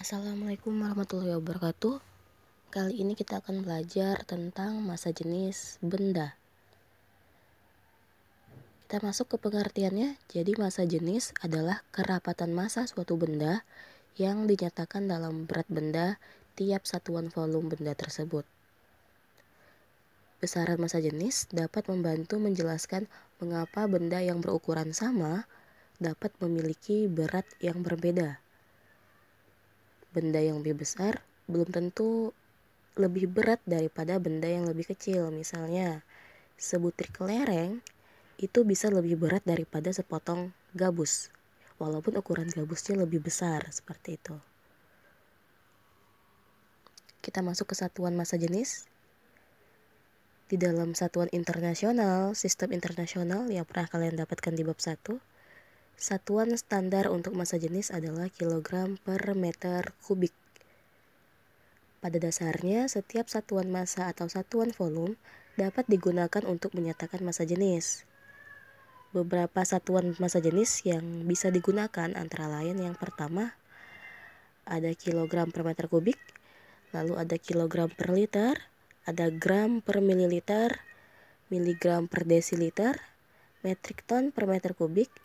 Assalamualaikum warahmatullahi wabarakatuh. Kali ini kita akan belajar tentang massa jenis benda. Kita masuk ke pengertiannya. Jadi massa jenis adalah kerapatan massa suatu benda yang dinyatakan dalam berat benda tiap satuan volume benda tersebut. Besaran massa jenis dapat membantu menjelaskan mengapa benda yang berukuran sama dapat memiliki berat yang berbeda. Benda yang lebih besar belum tentu lebih berat daripada benda yang lebih kecil. Misalnya, sebutir kelereng itu bisa lebih berat daripada sepotong gabus, walaupun ukuran gabusnya lebih besar, seperti itu. Kita masuk ke satuan massa jenis. Di dalam satuan internasional, sistem internasional yang pernah kalian dapatkan di bab 1, satuan standar untuk massa jenis adalah kilogram per meter kubik. Pada dasarnya, setiap satuan massa atau satuan volume dapat digunakan untuk menyatakan massa jenis. Beberapa satuan massa jenis yang bisa digunakan antara lain yang pertama, ada kilogram per meter kubik, lalu ada kilogram per liter, ada gram per mililiter, miligram per desiliter, metrik ton per meter kubik,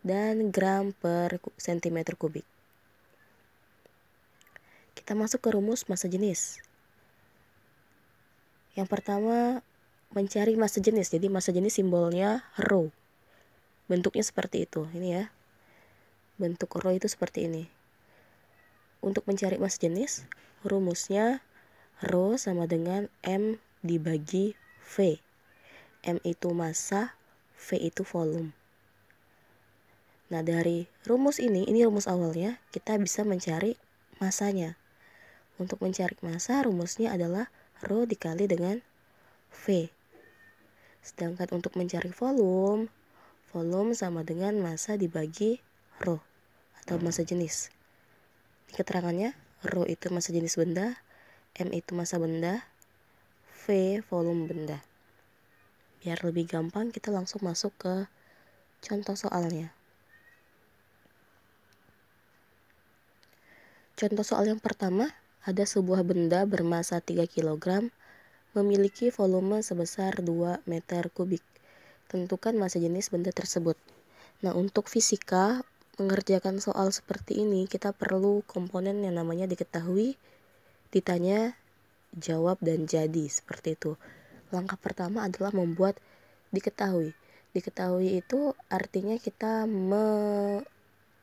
dan gram per sentimeter kubik. Kita masuk ke rumus massa jenis. Yang pertama, mencari massa jenis. Jadi massa jenis simbolnya rho. Bentuknya seperti itu. Ini ya. Bentuk rho itu seperti ini. Untuk mencari massa jenis, rumusnya rho sama dengan M dibagi V. M itu massa, V itu volume. Nah, dari rumus ini rumus awalnya, kita bisa mencari massanya. Untuk mencari massa, rumusnya adalah rho dikali dengan V. Sedangkan untuk mencari volume, volume sama dengan massa dibagi rho atau massa jenis. Di keterangannya, rho itu massa jenis benda, M itu massa benda, V volume benda. Biar lebih gampang, kita langsung masuk ke contoh soalnya. Contoh soal yang pertama, ada sebuah benda bermassa 3 kg memiliki volume sebesar 2 meter kubik. Tentukan massa jenis benda tersebut. Nah, untuk fisika, mengerjakan soal seperti ini, kita perlu komponen yang namanya diketahui, ditanya, jawab, dan jadi. Seperti itu. Langkah pertama adalah membuat diketahui. Diketahui itu artinya kita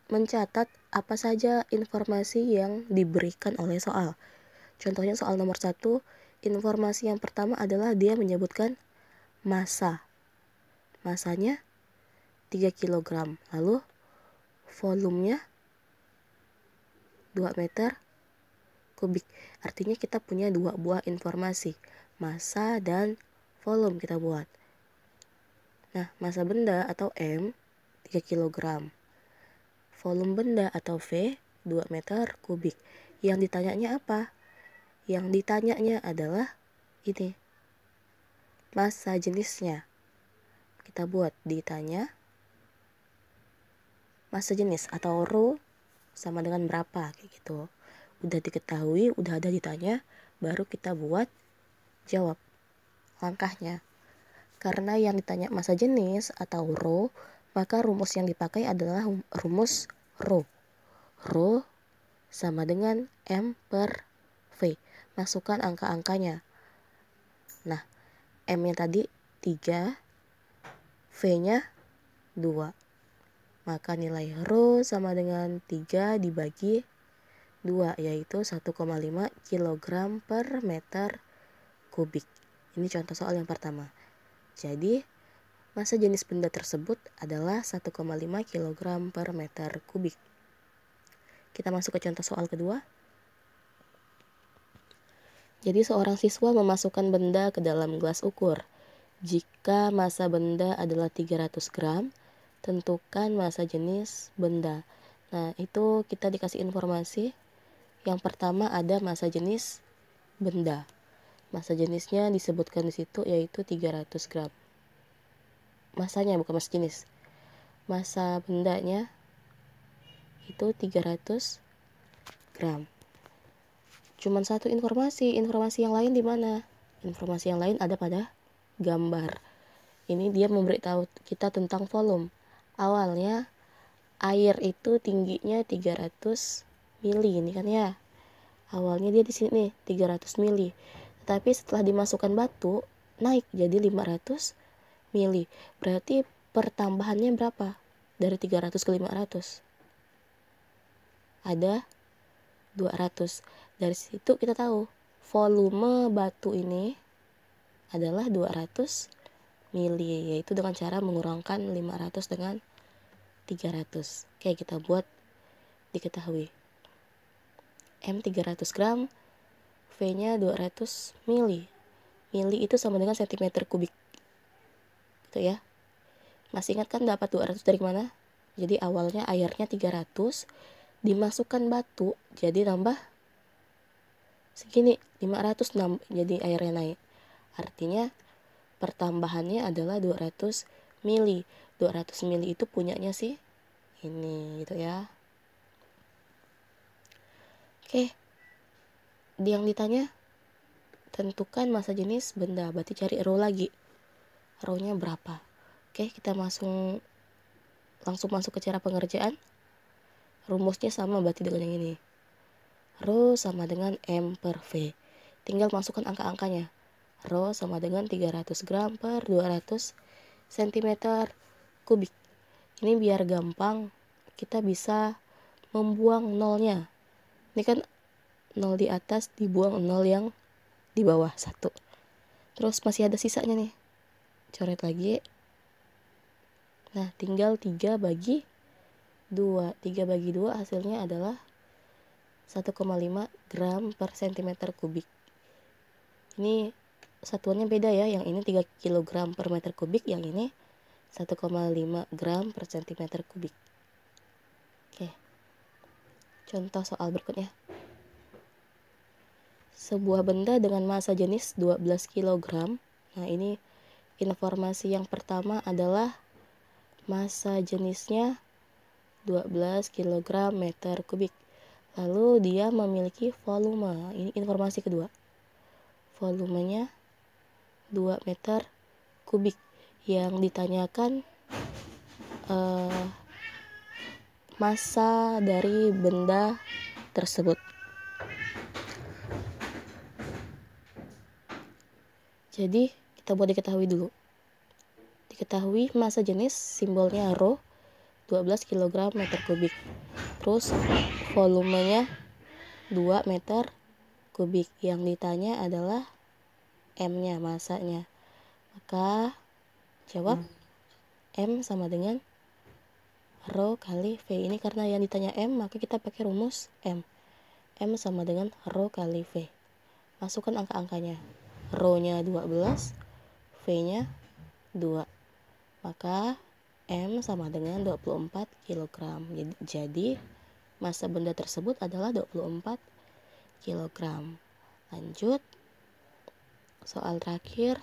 mencatat apa saja informasi yang diberikan oleh soal. Contohnya soal nomor 1, informasi yang pertama adalah dia menyebutkan massa. Massanya 3 kg. Lalu volumenya 2 meter kubik. Artinya kita punya dua buah informasi, massa dan volume kita buat. Nah, massa benda atau M 3 kg. Volume benda atau V 2 meter kubik. Yang ditanyanya apa? Yang ditanyanya adalah ini, massa jenisnya. Kita buat ditanya massa jenis atau rho sama dengan berapa, kayak gitu. Udah diketahui, udah ada ditanya, baru kita buat jawab langkahnya. Karena yang ditanya massa jenis atau rho, maka rumus yang dipakai adalah rumus rho. Rho sama dengan M per V. Masukkan angka-angkanya. Nah, M-nya tadi 3, V-nya 2. Maka nilai rho sama dengan 3 dibagi 2, yaitu 1,5 kg per meter kubik. Ini contoh soal yang pertama. Jadi, massa jenis benda tersebut adalah 1,5 kg per meter kubik. Kita masuk ke contoh soal kedua. Jadi, seorang siswa memasukkan benda ke dalam gelas ukur. Jika massa benda adalah 300 gram, tentukan massa jenis benda. Nah, itu kita dikasih informasi. Yang pertama ada massa jenis benda. Massa jenisnya disebutkan di situ yaitu 300 gram. Massanya bukan massa jenis. Massa bendanya itu 300 gram. cuman satu informasi yang lain di mana? Informasi yang lain ada pada gambar. Ini dia memberitahu kita tentang volume. Awalnya air itu tingginya 300 mili ini kan ya. Awalnya dia di sini nih 300 mili. Tapi setelah dimasukkan batu naik jadi 500 mili. Berarti pertambahannya berapa? Dari 300 ke 500. Ada 200. Dari situ kita tahu volume batu ini adalah 200 mili, yaitu dengan cara mengurangkan 500 dengan 300. Oke, kita buat diketahui. M 300 gram, V-nya 200 mili. Mili itu sama dengan cm kubik. Gitu ya. Masih ingat kan dapat 200 dari mana? Jadi awalnya airnya 300, dimasukkan batu, jadi nambah segini 500, jadi airnya naik. Artinya pertambahannya adalah 200 mili. 200 mili itu punyanya sih ini gitu ya. Oke. Yang ditanya tentukan massa jenis benda, berarti cari rho lagi. Rho-nya berapa? Oke, kita langsung masuk ke cara pengerjaan. Rumusnya sama berarti dengan yang ini. Rho sama dengan M per V. Tinggal masukkan angka-angkanya. Rho sama dengan 300 gram per 200 cm kubik. Ini biar gampang kita bisa membuang nolnya. Ini kan 0 di atas dibuang 0 yang di bawah 1. Terus masih ada sisanya nih. Coret lagi. Nah, tinggal 3 bagi 2. 3 bagi 2 hasilnya adalah 1,5 gram per cm kubik. Ini satuannya beda ya. Yang ini 3 kg per meter kubik. Yang ini 1,5 gram per cm kubik. Oke. Contoh soal berikutnya. Sebuah benda dengan massa jenis 12 kg. Nah, ini informasi yang pertama adalah massa jenisnya 12 kg meter kubik. Lalu dia memiliki volume. Ini informasi kedua. Volumenya 2 meter kubik. Yang ditanyakan massa dari benda tersebut. Jadi kita buat diketahui dulu. Diketahui massa jenis simbolnya rho 12 kg meter kubik. Terus volumenya 2 meter kubik. Yang ditanya adalah M-nya, massanya. Maka jawab M sama dengan rho kali V. Ini karena yang ditanya M, maka kita pakai rumus M. M sama dengan rho kali V. Masukkan angka-angkanya. Rho-nya 12, V-nya 2. Maka M sama dengan 24 kg. Jadi massa benda tersebut adalah 24 kg. Lanjut. Soal terakhir.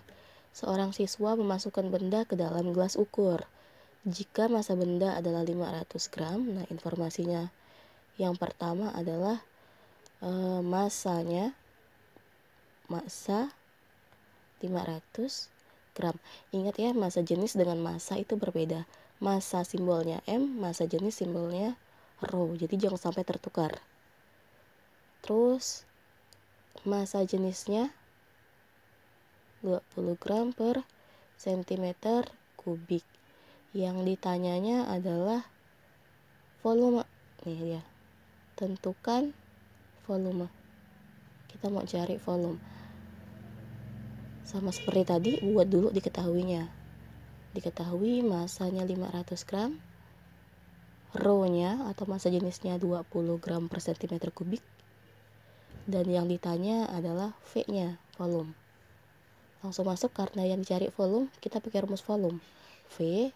Seorang siswa memasukkan benda ke dalam gelas ukur. Jika massa benda adalah 500 gram, nah informasinya yang pertama adalah massanya, massa 500 gram. Ingat ya, massa jenis dengan massa itu berbeda. Massa simbolnya M, massa jenis simbolnya rho. Jadi jangan sampai tertukar. Terus massa jenisnya 20 gram per cm kubik. Yang ditanyanya adalah volume. Nih ya. Tentukan volume. Kita mau cari volume. Sama seperti tadi, buat dulu diketahuinya. Diketahui massanya 500 gram. Rho-nya atau massa jenisnya 20 gram per cm kubik. Dan yang ditanya adalah V-nya, volume. Langsung masuk karena yang dicari volume, kita pakai rumus volume. V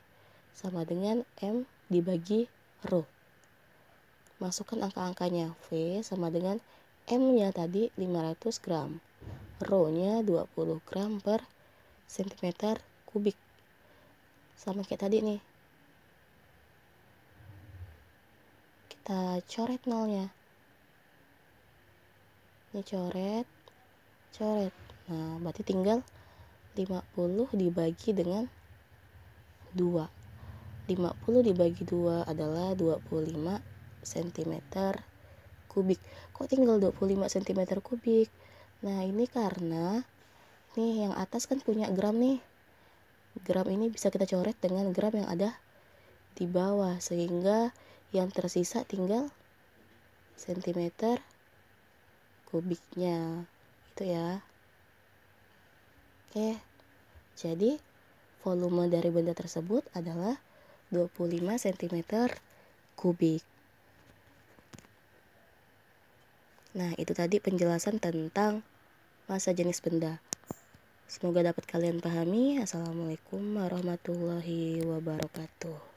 sama dengan M dibagi rho. Masukkan angka-angkanya. V sama dengan M-nya tadi 500 gram. Rho-nya 20 gram per cm kubik. Sama kayak tadi nih. Kita coret nolnya. Ini coret, coret. Nah, berarti tinggal 50 dibagi dengan 2. 50 dibagi 2 adalah 25 cm kubik. Kok tinggal 25 cm kubik? Nah, ini karena nih yang atas kan punya gram nih. Gram ini bisa kita coret dengan gram yang ada di bawah, sehingga yang tersisa tinggal cm kubiknya. Itu ya. Oke. Jadi volume dari benda tersebut adalah 25 cm kubik. Nah, itu tadi penjelasan tentang massa jenis benda. Semoga dapat kalian pahami. Assalamualaikum warahmatullahi wabarakatuh.